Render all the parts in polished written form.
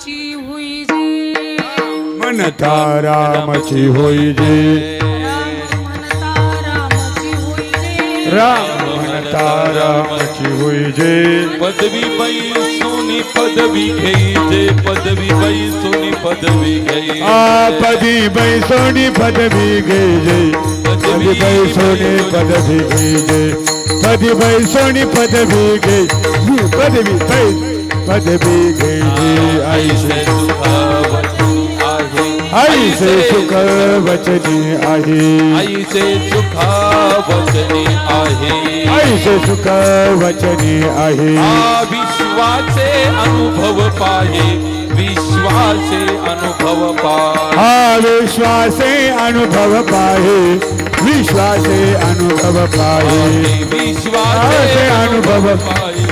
रामची होई जे म्हणता रामची होई जे राम म्हणता रामची होई जे राम म्हणता रामची होई जे पदवी बाई सोनी पदवी घेई जे पदवी बाई सोनी पदवी घेई पदी बाई सोनी पदवी घे जे पदी बाई सोनी पदवी घे जे पदी बाई सोनी पदवी घे पदवी बाई पदवी घे जे आई से सुख वचनी आहे आई से सुख वचनी आहे आई से आई से सुख वचनी आहे सुख वचनी आहे विश्वाचे अनुभव पाहे विश्वाचे अनुभव पाहे विश्वासे अनुभव पाहे विश्वासे अनुभव पाहे विश्वाचे अनुभव पाहे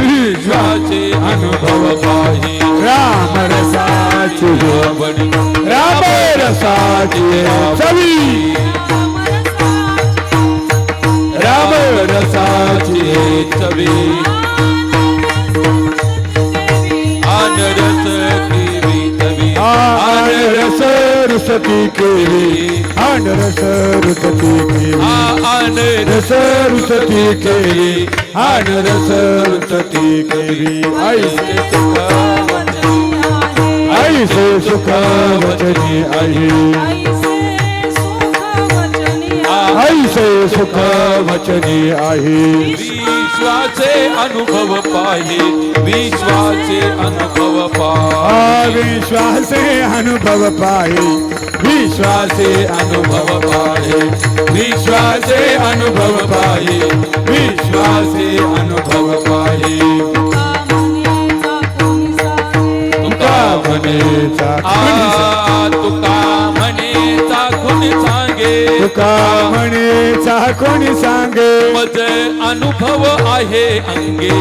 विश्वाचे अनुभव पाहे राम रसाची आवडी राम रसाची चवी राम रसाची चवी आनरस केवी तवी आनरस रुसती केली आनरस रुसती केली आनरस रस रुसती केली आनरस रुसती केली आई से सुख वचनी आहे आई से सुख वचनी आहे विश्वाचे अनुभव पाहे विश्वाचे अनुभव पाहे विश्वासे अनुभव पाहे विश्वासे अनुभव पाहे विश्वासे अनुभव पाहे विश्वासे अनुभव पाहे तुका म्हणेचा तुका म्हणेचा कोणी सांगे तुका म्हणेचा कोणी सांगे मज अनुभव आहे अंगे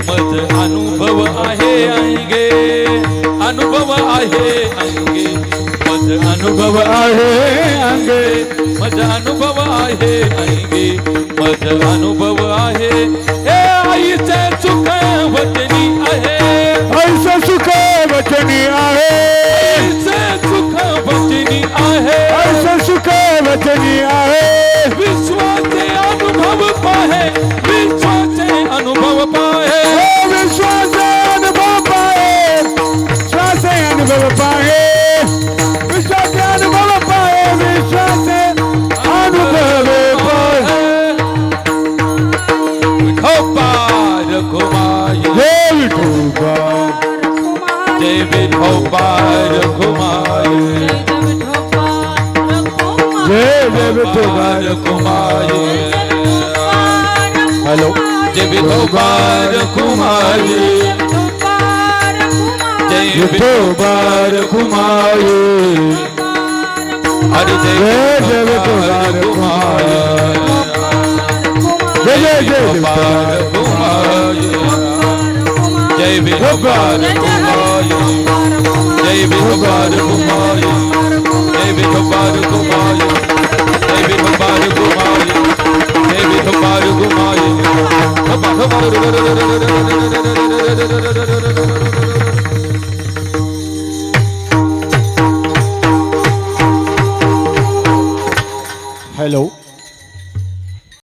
मज अनुभव आहे अंगे अनुभव आहे अंगे मज अनुभव आहे अंगे मज अनुभव आहे अंगे मज अनुभव आहे हे आईचे सुख वचनी आहे ऐसे सुख वचनी आहे आईचे सुख वचनी आहे ऐसे सुख वचनी आहे विश्वाचे अनुभव पाहे विश्वाचे अनुभव पाहे विश्वासे अनुभव पाहे विश्वासे अनुभव पाहे विश्वासे अनुभव पाहे विश्वासे अनुभव पाहे विठोबा रघुमाई जय विठोबा जय विठोबा रघुमाई जय जय विठोबा रघुमाई हेलो जय विठोबा रघुमाई जय विठोबा रघुमाई हरि जय जय विठोबा रघुमाई जय जय जय विठोबा रघुमाई जय विठोबा रघुमाई जय विठोबा रघुमाई जय विठोबा रघुमाई जय विठोबा रघुमाई जय विठोबा रघुमाई